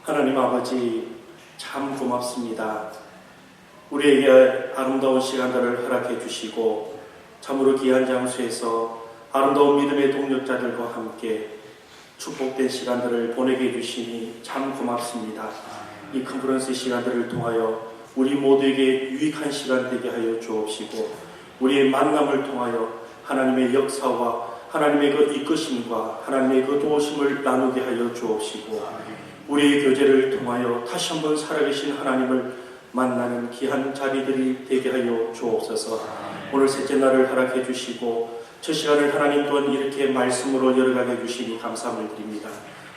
하나님 아버지, 참 고맙습니다. 우리에게 아름다운 시간들을 허락해 주시고 참으로 귀한 장소에서 아름다운 믿음의 동력자들과 함께 축복된 시간들을 보내게 해주시니 참 고맙습니다. 이 컨퍼런스 시간들을 통하여 우리 모두에게 유익한 시간 되게 하여 주옵시고, 우리의 만남을 통하여 하나님의 역사와 하나님의 그 이끄심과 하나님의 그 도우심을 나누게 하여 주옵시고, 우리의 교제를 통하여 다시 한번 살아계신 하나님을 만나는 귀한 자리들이 되게 하여 주옵소서. 오늘 셋째 날을 허락해 주시고 첫 시간을 하나님 또한 이렇게 말씀으로 열어가게 해주시니 감사함을 드립니다.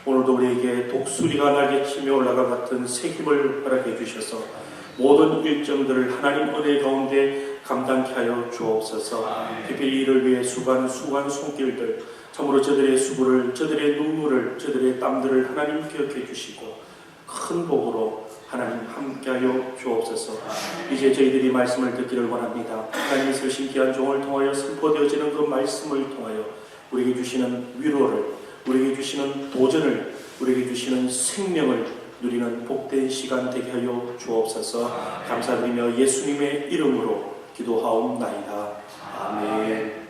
오늘도 우리에게 독수리가 날개치며 올라가 같은 새 힘을 허락해 주셔서 모든 일정들을 하나님 은혜 가운데 감당케 하여 주옵소서. 특별히 이를 위해 수고한 손길들, 참으로 저들의 수고를, 저들의 눈물을, 저들의 땀들을 하나님 기억해 주시고 큰 복으로 하나님 함께하여 주옵소서. 이제 저희들이 말씀을 듣기를 원합니다. 하나님이 쓰신 귀한 종을 통하여 선포되어지는 그 말씀을 통하여 우리에게 주시는 위로를, 우리에게 주시는 도전을, 우리에게 주시는 생명을 누리는 복된 시간 되게 하여 주옵소서. 감사드리며 예수님의 이름으로 기도하옵나이다. 아멘.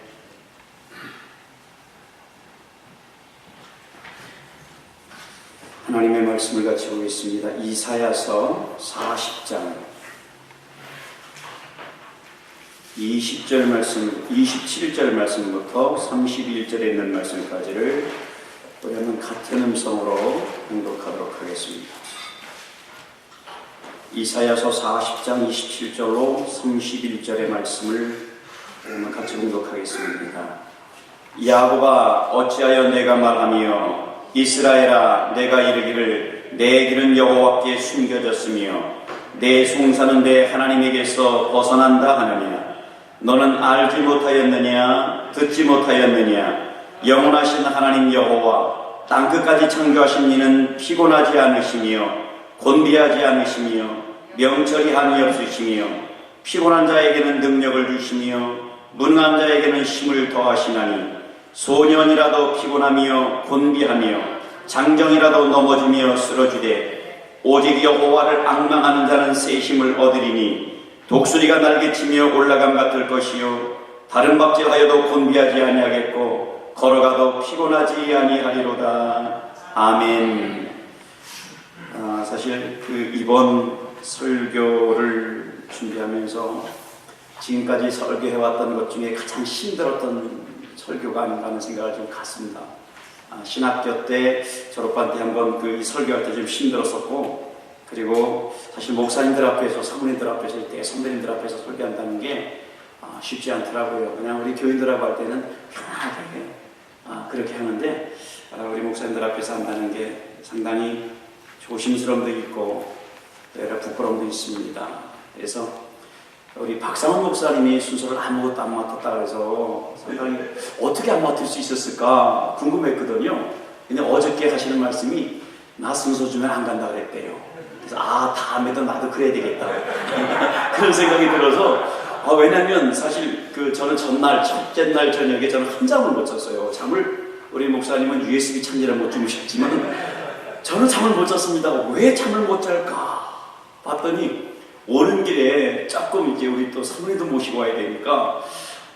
하나님의 말씀을 같이 보겠습니다. 이사야서 40장 20절 말씀, 27절 말씀부터 31절에 있는 말씀까지를 우리 한번 같은 음성으로 봉독하도록 하겠습니다. 이사야서 40장 27절로 31절의 말씀을 한번 같이 봉독하겠습니다. 야곱아, 어찌하여 내가 말하며 이스라엘아, 내가 이르기를 내 길은 여호와께 숨겨졌으며 내 송사는 내 하나님에게서 벗어난다 하느냐. 너는 알지 못하였느냐, 듣지 못하였느냐. 영원하신 하나님 여호와, 땅끝까지 창조하신 이는 피곤하지 않으시며 곤비하지 않으시며 명철이 한이 없으시며 피곤한 자에게는 능력을 주시며 무능한 자에게는 힘을 더하시나니 소년이라도 피곤하며 곤비하며 장정이라도 넘어지며 쓰러지되 오직 여호와를 앙망하는 자는 새 힘을 얻으리니 독수리가 날개치며 올라감 같을 것이요 다른 박제하여도 곤비하지 아니하겠고 걸어가도 피곤하지 아니하리로다. 아멘. 사실 이번 설교를 준비하면서 지금까지 설교해왔던 것 중에 가장 힘들었던 설교가 아닌가 하는 생각을 좀 갖습니다. 신학교 때, 졸업반 때 한번 이 설교할 때 좀 힘들었었고, 그리고 사실 목사님들 앞에서, 사모님들 앞에서, 이때 선배님들 앞에서 설교한다는 게 쉽지 않더라고요. 그냥 우리 교인들하고 할 때는 편안하게 그렇게 하는데, 우리 목사님들 앞에서 한다는 게 상당히 조심스러움도 있고, 때로 부끄러움도 있습니다. 그래서 우리 박상원 목사님이 순서를 아무것도 안 맡았다 그래서 상당히 어떻게 안 맡을 수 있었을까 궁금했거든요. 근데 어저께 하시는 말씀이 나 순서 주면 안 간다 그랬대요. 그래서 다음에도 나도 그래야 되겠다 그런 생각이 들어서 왜냐면 사실 저는 전날 첫째 날 저녁에 저는 한 잠을 못 잤어요. 잠을 우리 목사님은 USB 찬지를 못 주무셨지만 저는 잠을 못 잤습니다. 왜 잠을 못 잘까 봤더니 오는 길에 조금 이제 우리 또 사모님도 모시고 와야 되니까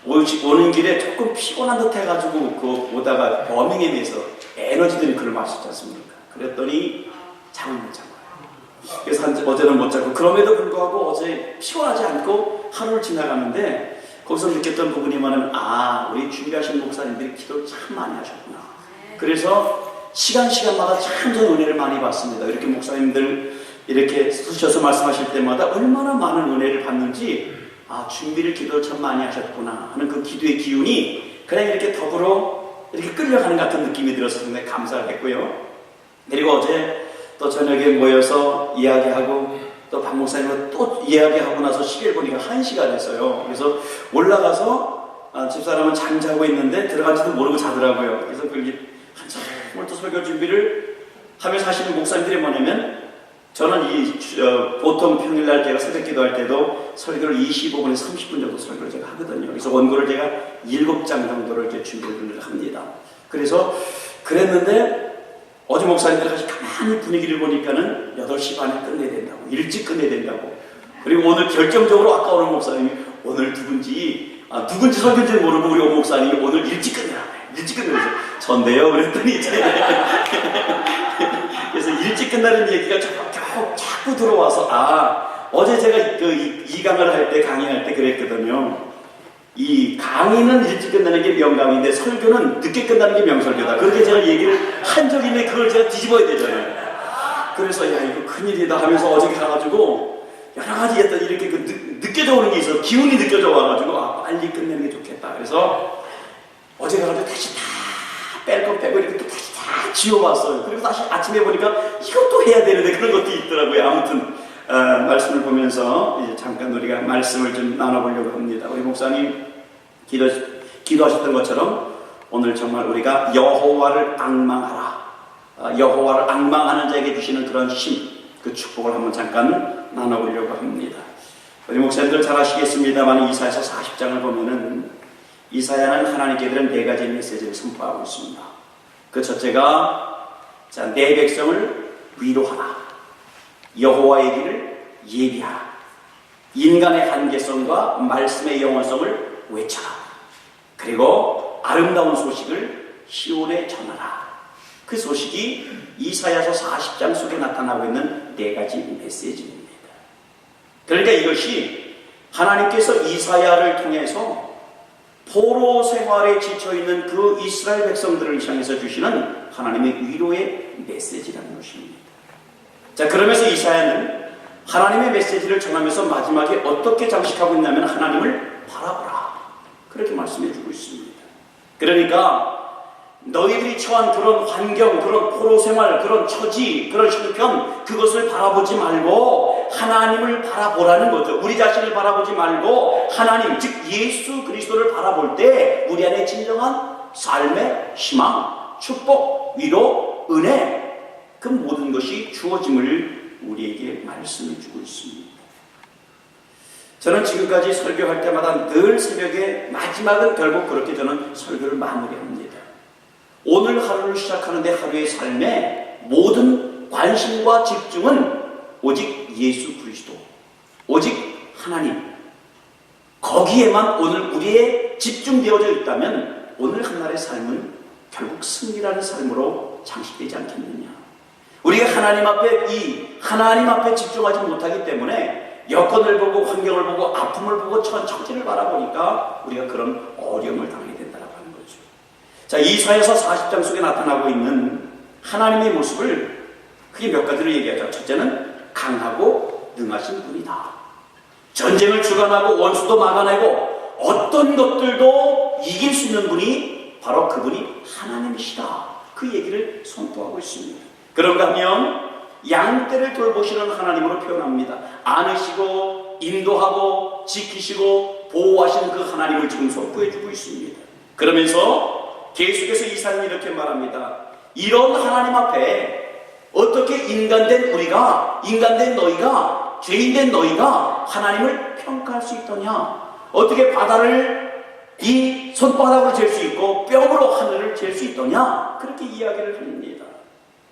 오는 길에 조금 피곤한 듯 해가지고 오다가 버밍에 대해서 에너지 드링크를 마셨지 않습니까? 그랬더니 잠을 못 잔 거예요. 그래서 어제는 못 자고 그럼에도 불구하고 어제 피곤하지 않고 하루를 지나가는데 거기서 느꼈던 부분이 뭐냐면 우리 준비하신 목사님들이 기도를 참 많이 하셨구나. 그래서 시간마다 참 전 은혜를 많이 받습니다. 이렇게 목사님들 이렇게 쓰셔서 말씀하실 때마다 얼마나 많은 은혜를 받는지 준비를 기도를 참 많이 하셨구나 하는 그 기도의 기운이 그냥 이렇게 더불어 이렇게 끌려가는 같은 느낌이 들어서 굉장히 감사를 했고요. 그리고 어제 또 저녁에 모여서 이야기하고 또 박 목사님과 또 이야기하고 나서 시계를 보니까 1시가 됐어요. 그래서 올라가서 집사람은 잠자고 있는데 들어간지도 모르고 자더라고요. 그래서 한참을 또 설교 준비를 하면서 하시는 목사님들이 뭐냐면 저는 보통 평일날 제가 새벽 기도할 때도 설교를 25분에서 30분 정도 설교를 제가 하거든요. 그래서 원고를 제가 7장 정도를 이제 준비를 합니다. 그래서 그랬는데 어제 목사님들 같이 가만히 분위기를 보니까는 8시 반에 끝내야 된다고, 일찍 끝내야 된다고. 그리고 오늘 결정적으로 아까 오는 목사님이 오늘 누군지 설교인지 모르고 우리 오 목사님이 오늘 일찍 끝내라고 해요. 일찍 끝내면서 전데요 그랬더니 이제 그래서 일찍 끝나는 얘기가 자꾸 들어와서 어제 제가 이 강을 할 때 강의할 때 그랬거든요. 이 강의는 일찍 끝나는 게 명강인데 설교는 늦게 끝나는 게 명설교다. 그렇게 제가 얘기를 한 적이 있는데 그걸 제가 뒤집어야 되잖아요. 그래서 야 이거 큰일이다 하면서 어저께 가가지고 여러 가지 했더니 이렇게 느껴져 오는 게 있어. 기운이 느껴져 와가지고 빨리 끝내는 게 좋겠다. 그래서 어제 가가지고 다시 다 뺄 거 빼고 이렇게 또 다시 다 지워봤어요. 그리고 다시 아침에 보니까 이것도 해야 되는데 그런 것도 있더라고요. 아무튼 말씀을 보면서 이제 잠깐 우리가 말씀을 좀 나눠보려고 합니다. 우리 목사님 기도하셨던 것처럼 오늘 정말 우리가 여호와를 앙망하라. 여호와를 앙망하는 자에게 주시는 그런 힘, 그 축복을 한번 잠깐 나눠보려고 합니다. 우리 목사님들 잘 아시겠습니다만 이사야서 40장을 보면은 이사야는 하나님께 드린 4가지 메시지를 선포하고 있습니다. 그 첫째가 내 백성을 위로하라. 여호와의 길을 예비하라. 인간의 한계성과 말씀의 영원성을 외쳐라. 그리고 아름다운 소식을 시온에 전하라. 그 소식이 이사야서 40장 속에 나타나고 있는 4가지 메시지입니다. 그러니까 이것이 하나님께서 이사야를 통해서 포로 생활에 지쳐있는 그 이스라엘 백성들을 향해서 주시는 하나님의 위로의 메시지라는 것입니다. 자, 그러면서 이사야는 하나님의 메시지를 전하면서 마지막에 어떻게 장식하고 있냐면 하나님을 바라보라. 그렇게 말씀해 주고 있습니다. 그러니까 너희들이 처한 그런 환경, 그런 포로 생활, 그런 처지, 그런 형편, 그것을 바라보지 말고 하나님을 바라보라는 거죠. 우리 자신을 바라보지 말고 하나님, 즉 예수 그리스도를 바라볼 때 우리 안에 진정한 삶의 희망, 축복, 위로, 은혜, 그 모든 것이 주어짐을 우리에게 말씀해 주고 있습니다. 저는 지금까지 설교할 때마다 늘 새벽에 마지막은 결국 그렇게 저는 설교를 마무리합니다. 오늘 하루를 시작하는데 하루의 삶에 모든 관심과 집중은 오직 예수 그리스도, 오직 하나님, 거기에만 오늘 우리의 집중되어져 있다면 오늘 한날의 삶은 결국 승리라는 삶으로 장식되지 않겠느냐. 우리가 하나님 앞에 집중하지 못하기 때문에 여건을 보고 환경을 보고 아픔을 보고 처지를 바라보니까 우리가 그런 어려움을 당하게 된다고 하는 거죠. 자, 이사야서 40장 속에 나타나고 있는 하나님의 모습을 크게 몇 가지를 얘기하죠. 첫째는 강하고 능하신 분이다. 전쟁을 주관하고 원수도 막아내고 어떤 것들도 이길 수 있는 분이 바로 그분이 하나님이시다. 그 얘기를 선포하고 있습니다. 그런가 하면 양떼를 돌보시는 하나님으로 표현합니다. 안으시고 인도하고 지키시고 보호하시는 그 하나님을 지금 선포해주고 있습니다. 그러면서 계속해서 이사야는 이렇게 말합니다. 이런 하나님 앞에 어떻게 인간된 너희가, 죄인된 너희가 하나님을 평가할 수 있더냐? 어떻게 바다를 이 손바닥으로 잴 수 있고 뼘으로 하늘을 잴 수 있더냐? 그렇게 이야기를 합니다.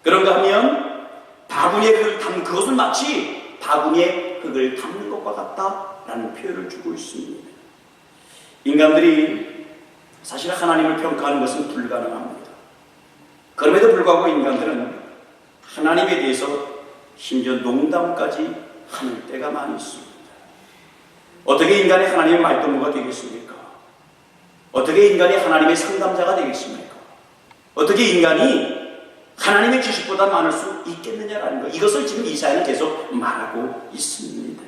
그런가 하면 바구니에 흙을 담는 그것을 마치 바구니에 흙을 담는 것과 같다라는 표현을 주고 있습니다. 인간들이 사실 하나님을 평가하는 것은 불가능합니다. 그럼에도 불구하고 인간들은 하나님에 대해서 심지어 농담까지 하는 때가 많이 있습니다. 어떻게 인간이 하나님의 말동무가 되겠습니까? 어떻게 인간이 하나님의 상담자가 되겠습니까? 어떻게 인간이 하나님의 지식보다 많을 수 있겠느냐라는 것, 이것을 지금 이사야는 계속 말하고 있습니다.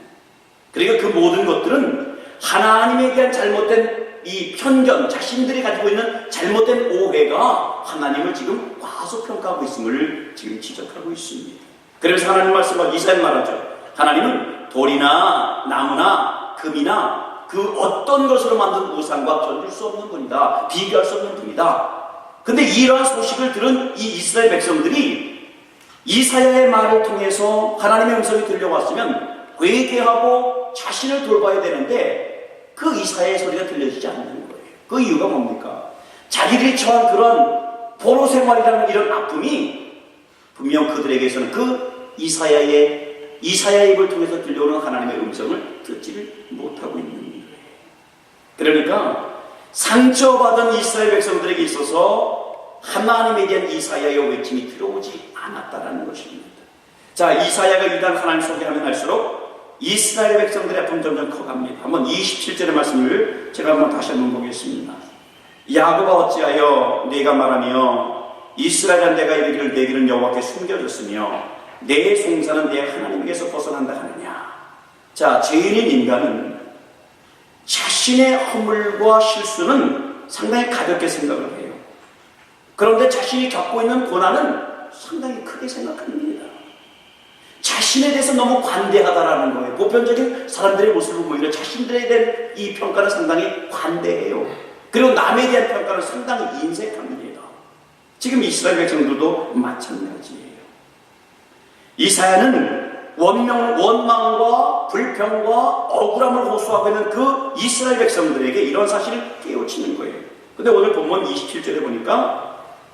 그러니까 그 모든 것들은 하나님에 대한 잘못된 이 편견, 자신들이 가지고 있는 잘못된 오해가 하나님을 지금 과소평가하고 있음을 지금 지적하고 있습니다. 그래서 하나님 말씀하고 이사야 말하죠. 하나님은 돌이나 나무나 금이나 그 어떤 것으로 만든 우상과 견줄 수 없는 분이다. 비교할 수 없는 분이다. 근데 이러한 소식을 들은 이 이스라엘 백성들이 이사야의 말을 통해서 하나님의 음성이 들려왔으면 회개하고 자신을 돌봐야 되는데 그 이사야의 소리가 들려지지 않는 거예요. 그 이유가 뭡니까? 자기들이 처한 그런 포로 생활이라는 이런 아픔이 분명 그들에게서는 그 이사야의 입을 통해서 들려오는 하나님의 음성을 듣지를 못하고 있는 거예요. 그러니까 상처받은 이스라엘 백성들에게 있어서 하나님에 대한 이사야의 외침이 들어오지 않았다라는 것입니다. 자, 이사야가 이단 하나님 소개하면 할수록 이스라엘 백성들의 아픔 점점 커갑니다. 한번 27절의 말씀을 제가 다시 한번 보겠습니다. 야곱아 어찌하여 네가 말하며 이스라엘아 내가 이르기를 내 길은 여호와께 숨겨졌으며 내 송사는 내 하나님에게서 벗어난다 하느냐. 자, 죄인인 인간은 자신의 허물과 실수는 상당히 가볍게 생각을 해요. 그런데 자신이 겪고 있는 고난은 상당히 크게 생각합니다. 자신에 대해서 너무 관대하다라는 거예요. 보편적인 사람들의 모습을 보이는 자신들에 대한 이 평가는 상당히 관대해요. 그리고 남에 대한 평가는 상당히 인색합니다. 지금 이스라엘 백성들도 마찬가지예요. 이사야는 원망과 불평과 억울함을 호소하고 있는 그 이스라엘 백성들에게 이런 사실을 깨우치는 거예요. 근데 오늘 본문 27절에 보니까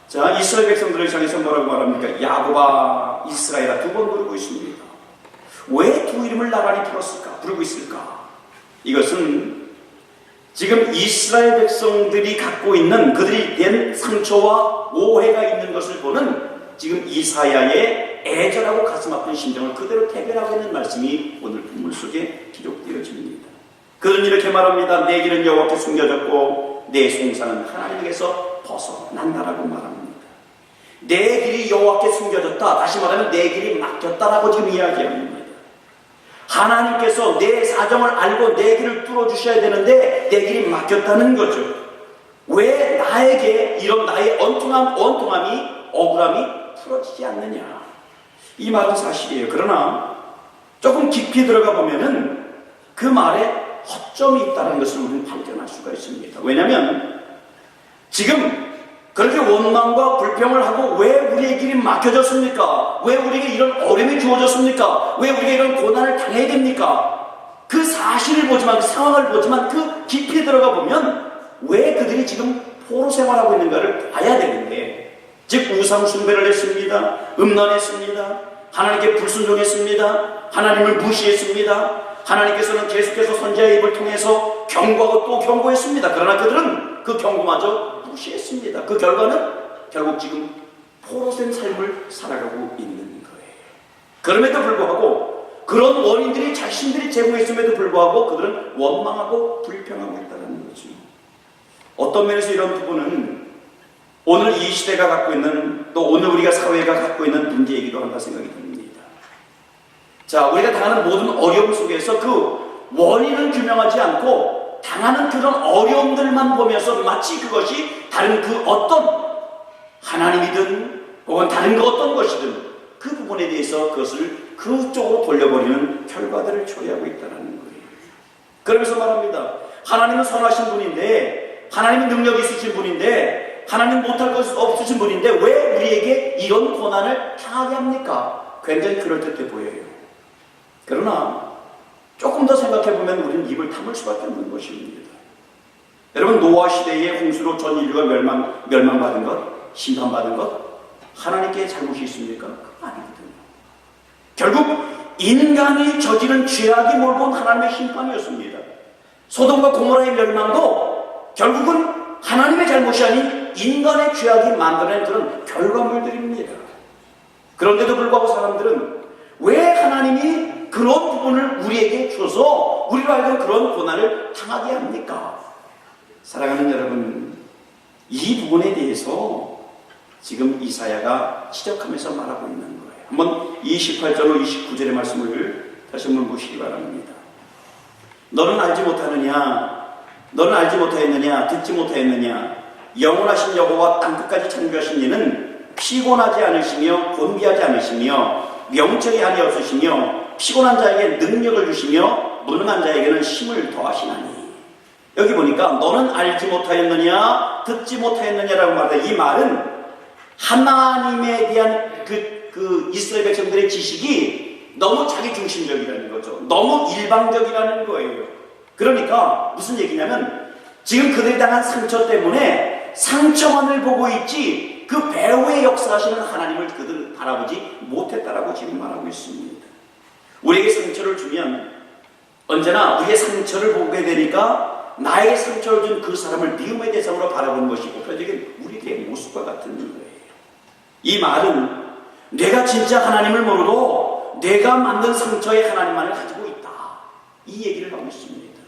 자, 이스라엘 백성들을 향해서 뭐라고 말합니까? 야곱아 이스라엘아 두 번 부르고 있습니다. 왜 두 이름을 나란히 부르고 있을까? 이것은 지금 이스라엘 백성들이 갖고 있는 그들이 된 상처와 오해가 있는 것을 보는 지금 이사야의 애절하고 가슴 아픈 심정을 그대로 대변하고 있는 말씀이 오늘 본문 속에 기록되어집니다. 그는 이렇게 말합니다. 내 길은 여호와께 숨겨졌고 내 송사는 하나님에게서 벗어난다라고 말합니다. 내 길이 여호와께 숨겨졌다. 다시 말하면 내 길이 막혔다라고 지금 이야기합니다. 하나님께서 내 사정을 알고 내 길을 뚫어주셔야 되는데 내 길이 막혔다는 거죠. 왜 나에게 이런 나의 원통함이 억울함이 풀어지지 않느냐. 이 말은 사실이에요. 그러나 조금 깊이 들어가 보면은 그 말에 허점이 있다는 것을 우리는 발견할 수가 있습니다. 왜냐하면 지금 그렇게 원망과 불평을 하고 왜 우리의 길이 막혀졌습니까? 왜 우리에게 이런 어려움이 주어졌습니까? 왜 우리가 이런 고난을 당해야 됩니까? 그 사실을 보지만 그 상황을 보지만 그 깊이 들어가 보면 왜 그들이 지금 포로 생활하고 있는가를 봐야 되는데, 즉 우상 숭배를 했습니다. 음란했습니다. 하나님께 불순종했습니다. 하나님을 무시했습니다. 하나님께서는 계속해서 선지자의 입을 통해서 경고하고 또 경고했습니다. 그러나 그들은 그 경고마저 무시했습니다. 그 결과는 결국 지금 포로된 삶을 살아가고 있는 거예요. 그럼에도 불구하고 그런 원인들이 자신들이 제공했음에도 불구하고 그들은 원망하고 불평하고 있다는 거죠. 어떤 면에서 이런 부분은 오늘 이 시대가 갖고 있는, 또 오늘 우리가 사회가 갖고 있는 문제이기도 한다 생각이 듭니다. 자, 우리가 당하는 모든 어려움 속에서 그 원인은 규명하지 않고 당하는 그런 어려움들만 보면서 마치 그것이 다른 그 어떤 하나님이든 혹은 다른 그 어떤 것이든 그 부분에 대해서 그것을 그쪽으로 돌려버리는 결과들을 초래하고 있다는 거예요. 그러면서 말합니다. 하나님은 선하신 분인데, 하나님은 능력이 있으신 분인데, 하나님 못할 것 없으신 분인데 왜 우리에게 이런 고난을 당하게 합니까? 굉장히 그럴듯해 보여요. 그러나 조금 더 생각해보면 우리는 입을 다물 수밖에 없는 것입니다. 여러분, 노아 시대의 홍수로 전 인류가 멸망받은 것, 심판받은 것, 하나님께 잘못이 있습니까? 그건 아니거든요. 결국 인간이 저지른 죄악이 몰고 온 하나님의 심판이었습니다. 소돔과 고모라의 멸망도 결국은 하나님의 잘못이 아닌 인간의 죄악이 만들어낸 그런 결과물들입니다. 그런데도 불구하고 사람들은 왜 하나님이 그런 부분을 우리에게 줘서 우리로 하여금 그런 고난을 당하게 합니까? 사랑하는 여러분, 이 부분에 대해서 지금 이사야가 지적하면서 말하고 있는 거예요. 한번 28절로 29절의 말씀을 다시 한번 보시기 바랍니다. 너는 알지 못하느냐? 너는 알지 못하였느냐? 듣지 못하였느냐? 영원하신 여호와 땅끝까지 창조하신 이는 피곤하지 않으시며 곤비하지 않으시며 명철이 한이 없으시며 피곤한 자에게 능력을 주시며 무능한 자에게는 힘을 더하시나니. 여기 보니까 너는 알지 못하였느냐? 듣지 못하였느냐라고 말하는데, 이 말은 하나님에 대한 그 이스라엘 백성들의 지식이 너무 자기 중심적이라는 거죠. 너무 일방적이라는 거예요. 그러니까 무슨 얘기냐면 지금 그들이 당한 상처 때문에 상처만을 보고 있지 그 배후에 역사하시는 하나님을 그들 바라보지 못했다라고 지금 말하고 있습니다. 우리에게 상처를 주면 언제나 우리의 상처를 보게 되니까 나에게 상처를 준 그 사람을 미움의 대상으로 바라보는 것이 보편적인 우리들의 모습과 같은 거예요. 이 말은 내가 진짜 하나님을 모르고 내가 만든 상처의 하나님만을 가지고 있다, 이 얘기를 하고 있습니다.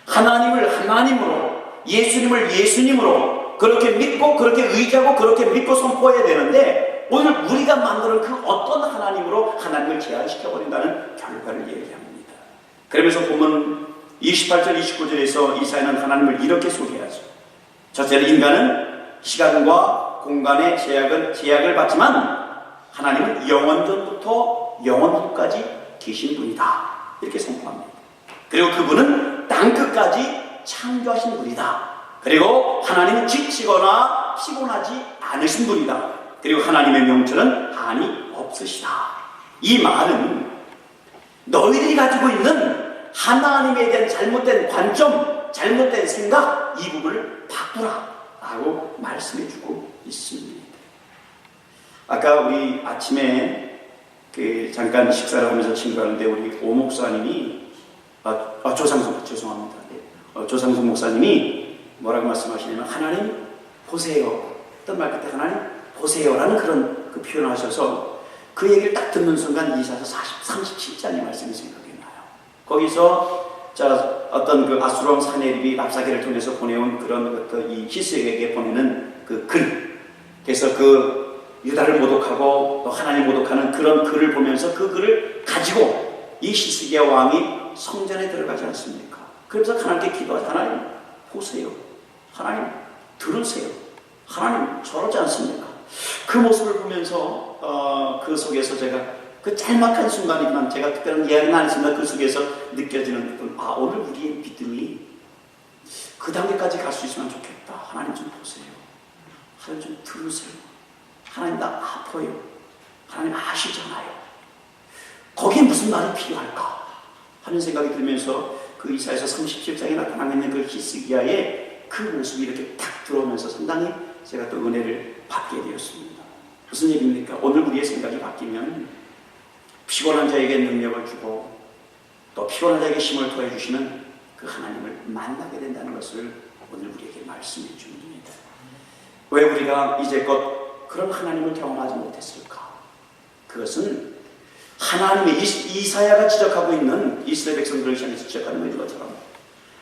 하나님을 하나님으로, 예수님을 예수님으로 그렇게 믿고 그렇게 의지하고 그렇게 믿고 선포해야 되는데, 오늘 우리가 만드는 그 어떤 하나님으로 하나님을 제한시켜버린다는 결과를 얘기합니다. 그러면서 보면 28절 29절에서 이사야는 하나님을 이렇게 소개하죠. 첫째는 인간은 시간과 공간의 제약을 받지만 하나님은 영원 전부터 영원 후까지 계신 분이다, 이렇게 선포합니다. 그리고 그분은 땅끝까지 창조하신 분이다. 그리고 하나님은 지치거나 피곤하지 않으신 분이다. 그리고 하나님의 명철은 한이 없으시다. 이 말은 너희들이 가지고 있는 하나님에 대한 잘못된 관점, 잘못된 생각, 이 부분을 바꾸라 라고 말씀해주고 있습니다. 아까 우리 아침에 잠깐 식사를 하면서 친구하는데 우리 오 목사님이 조상석 목사님이 뭐라고 말씀하시냐면, 하나님 보세요, 어떤 말 끝에 하나님 보세요라는 그런 그 표현을 하셔서 그 얘기를 딱 듣는 순간 이사야서 37장의 말씀이 생각이 나요. 거기서 어떤 그 아수르왕 사네립이 랍사게를 통해서 보내온 그런 이 히스기야에게 보내는 그 글, 그래서 그 유다를 모독하고 또 하나님 모독하는 그런 글을 보면서 그 글을 가지고 이 히스기야 왕이 성전에 들어가지 않습니까? 그래서 하나님께 기도하죠. 하나님 보세요, 하나님 들으세요, 하나님 저러지 않습니까? 그 모습을 보면서 그 속에서 제가 그 짤막한 순간이지만 제가 특별한 이야기는 안 했습니다. 그 속에서 느껴지는 오늘 우리의 믿음이 그 단계까지 갈 수 있으면 좋겠다. 하나님 좀 보세요, 하나님 좀 들으세요, 하나님 나 아파요, 하나님 아시잖아요, 거기에 무슨 말이 필요할까 하는 생각이 들면서 그 이사야서 37장에 나타나고 있는 그 히스기야의 그 모습이 이렇게 탁 들어오면서 상당히 제가 또 은혜를 받게 되었습니다. 무슨 얘기입니까? 오늘 우리의 생각이 바뀌면 피곤한 자에게 능력을 주고 또 피곤한 자에게 힘을 더해주시는 그 하나님을 만나게 된다는 것을 오늘 우리에게 말씀해 줍니다. 왜 우리가 이제껏 그런 하나님을 경험하지 못했을까? 그것은 하나님의 이사야가 지적하고 있는 이스라엘 백성들을 향해서 지적하는 것처럼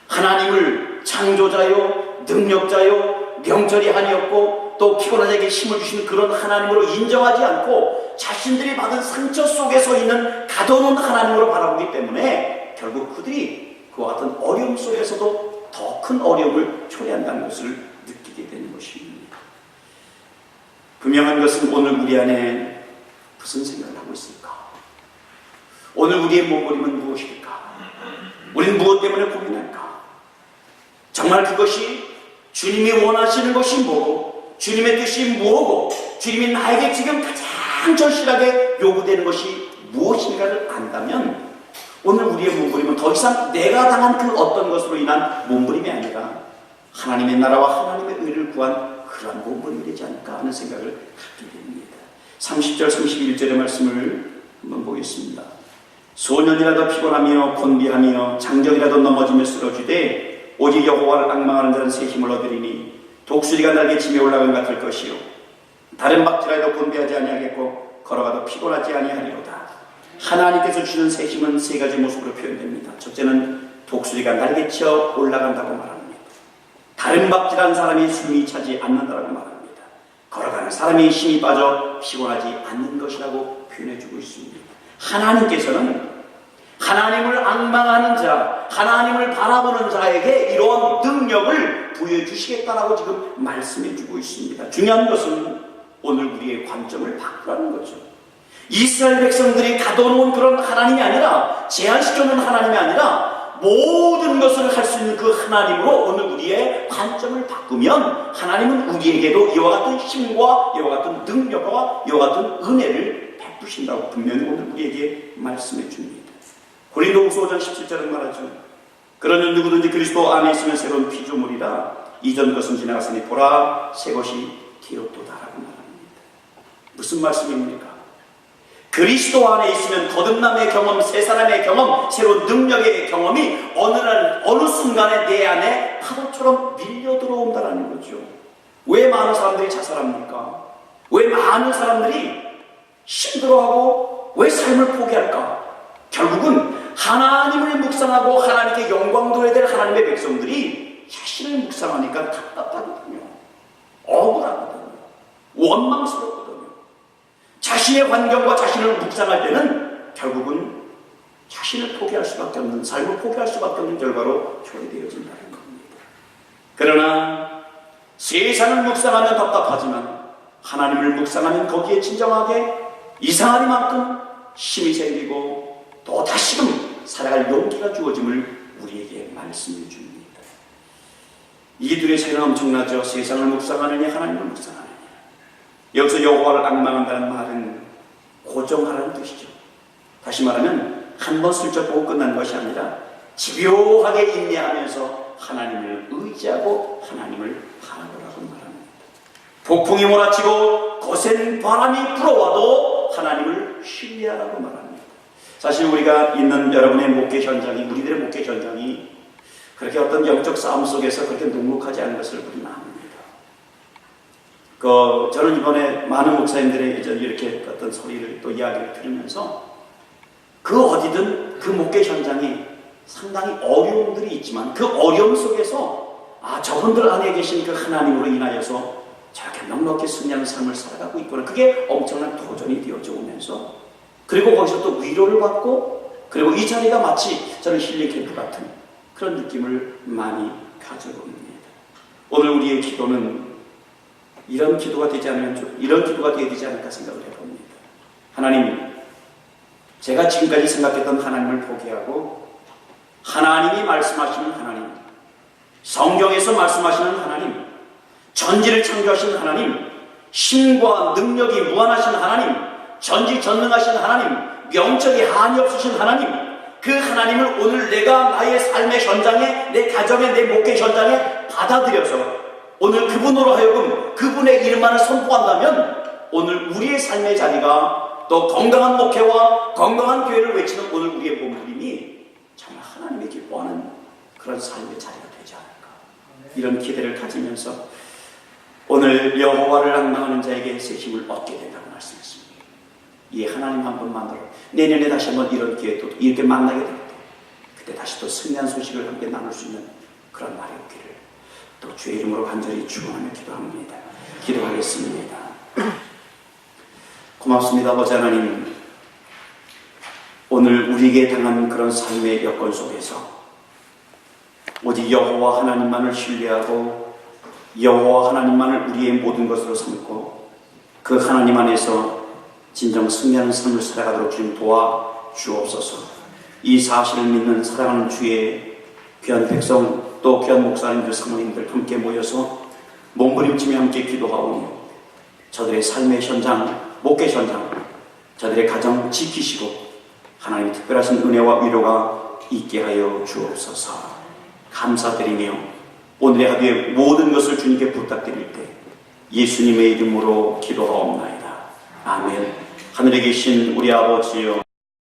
하나님을 창조자요, 능력자요, 명철이 한이 없고 또 피곤한 자에게 힘을 주시는 그런 하나님으로 인정하지 않고 자신들이 받은 상처 속에서 있는 가둬놓은 하나님으로 바라보기 때문에 결국 그들이 그와 같은 어려움 속에서도 더 큰 어려움을 초래한다는 것을 느끼게 되는 것입니다. 분명한 것은 오늘 우리 안에 무슨 생각을 하고 있을까? 오늘 우리의 몸부림은 무엇일까? 우리는 무엇 때문에 고민할까? 정말 그것이 주님이 원하시는 것이 뭐고, 주님의 뜻이 뭐고, 주님이 나에게 지금 가장 절실하게 요구되는 것이 무엇인가를 안다면 오늘 우리의 몸부림은 더 이상 내가 당한 그 어떤 것으로 인한 몸부림이 아니라 하나님의 나라와 하나님의 의를 구한 그런 몸부림이 되지 않을까 하는 생각을 갖게 됩니다. 30절 31절의 말씀을 한번 보겠습니다. 소년이라도 피곤하며 곤비하며 장정이라도 넘어지며 쓰러지되 오직 여호와를 앙망하는 자는 새 힘을 얻으리니 독수리가 날개치며 올라간 같을 것이요 다른 박질하여도 곤비하지 아니하겠고 걸어가도 피곤하지 아니하리로다. 하나님께서 주시는 새 힘은 세 가지 모습으로 표현됩니다. 첫째는 독수리가 날개쳐 올라간다고 말합니다. 다른 박질한 사람이 숨이 차지 않는다고 말합니다. 걸어가는 사람이 힘이 빠져 피곤하지 않는 것이라고 표현해주고 있습니다. 하나님께서는 하나님을 앙망하는 자, 하나님을 바라보는 자에게 이러한 능력을 부여주시겠다라고 지금 말씀해주고 있습니다. 중요한 것은 오늘 우리의 관점을 바꾸라는 거죠. 이스라엘 백성들이 가둬놓은 그런 하나님이 아니라, 제한시켜놓은 하나님이 아니라 모든 것을 할 수 있는 그 하나님으로 오늘 우리의 관점을 바꾸면 하나님은 우리에게도 이와 같은 힘과 이와 같은 능력과 이와 같은 은혜를 베푸신다고 분명히 오늘 우리에게 말씀해 줍니다. 고린도후서 5장 17절은 말하죠. 그러면 누구든지 그리스도 안에 있으면 새로운 피조물이라 이전 것은 지나갔으니 보라 새 것이 되었도다라고 말합니다. 무슨 말씀입니까? 그리스도 안에 있으면 거듭남의 경험, 새 사람의 경험, 새로운 능력의 경험이 어느 순간에 내 안에 파도처럼 밀려 들어온다는 거죠. 왜 많은 사람들이 자살합니까? 왜 많은 사람들이 힘들어하고 왜 삶을 포기할까? 결국은 하나님을 묵상하고 하나님께 영광 돌려야 될 하나님의 백성들이 자신을 묵상하니까 답답하거든요. 억울하거든요. 원망스럽거든요. 자신의 환경과 자신을 묵상할 때는 결국은 자신을 포기할 수밖에 없는, 삶을 포기할 수밖에 없는 결과로 초래되어진다는 겁니다. 그러나 세상을 묵상하면 답답하지만 하나님을 묵상하면 거기에 진정하게 이상하리만큼 힘이 생기고 또 다시금 살아갈 용기가 주어짐을 우리에게 말씀해 줍니다. 이 둘의 차이는 엄청나죠. 세상을 묵상하느냐 하나님을 묵상하느냐. 여기서 여호와를 앙망한다는 말은 고정하라는 뜻이죠. 다시 말하면 한 번 슬쩍 보고 끝나는 것이 아니라 집요하게 인내하면서 하나님을 의지하고 하나님을 바라보라고 말합니다. 폭풍이 몰아치고 거센 바람이 불어와도 하나님을 신뢰하라고 말합니다. 사실 우리가 있는 여러분의 목회 현장이, 우리들의 목회 현장이 그렇게 어떤 영적 싸움 속에서 그렇게 눅눅하지 않은 것을 우리는 압니다. 저는 이번에 많은 목사님들의 이렇게 어떤 소리를 또 이야기를 들으면서 그 어디든 그 목회 현장에 상당히 어려움들이 있지만 그 어려움 속에서 저분들 안에 계신 그 하나님으로 인하여서 저렇게 넉넉히 승리하는 삶을 살아가고 있구나. 그게 엄청난 도전이 되어져 오면서 그리고 거기서 또 위로를 받고 그리고 이 자리가 마치 저는 힐링 캠프 같은 그런 느낌을 많이 가져봅니다. 오늘 우리의 기도는 이런 기도가 되지 않으면 이런 기도가 되어야 되지 않을까 생각을 해봅니다. 하나님, 제가 지금까지 생각했던 하나님을 포기하고 하나님이 말씀하시는 하나님, 성경에서 말씀하시는 하나님, 전지를 창조하신 하나님, 힘과 능력이 무한하신 하나님, 전지전능하신 하나님, 명적이 한이 없으신 하나님, 그 하나님을 오늘 내가 나의 삶의 현장에, 내 가정의, 내 목회 현장에 받아들여서 오늘 그분으로 하여금 그분의 이름만을 선포한다면 오늘 우리의 삶의 자리가 또 건강한 목회와 건강한 교회를 외치는 오늘 우리의 몸부림이 정말 하나님이 기뻐하는 그런 삶의 자리가 되지 않을까, 이런 기대를 가지면서 오늘 여호와를 앙망하는 자에게 새 힘을 얻게 된다고 말씀했습니다. 이 하나님 한 분만으로 내년에 다시 한번 이런 기회 또 이렇게 만나게 될 때 그때 다시 또 승리한 소식을 함께 나눌 수 있는 그런 날이 오기를 또 주의 이름으로 간절히 축원하며 기도합니다. 기도하겠습니다. 고맙습니다. 아버지 하나님, 오늘 우리에게 당한 그런 삶의 여건 속에서 오직 여호와 하나님만을 신뢰하고 여호와 하나님만을 우리의 모든 것으로 삼고 그 하나님 안에서 진정 승리하는 삶을 살아가도록 주님 도와 주옵소서. 이 사실을 믿는 사랑하는 주의 귀한 백성 또 귀한 목사님들, 사모님들 함께 모여서 몸부림치며 함께 기도하오며 저들의 삶의 현장, 목회 현장, 저들의 가정 지키시고 하나님의 특별하신 은혜와 위로가 있게 하여 주옵소서. 감사드리며 오늘의 하루의 모든 것을 주님께 부탁드릴 때 예수님의 이름으로 기도하옵나이다. 아멘. 하늘에 계신 우리 아버지여,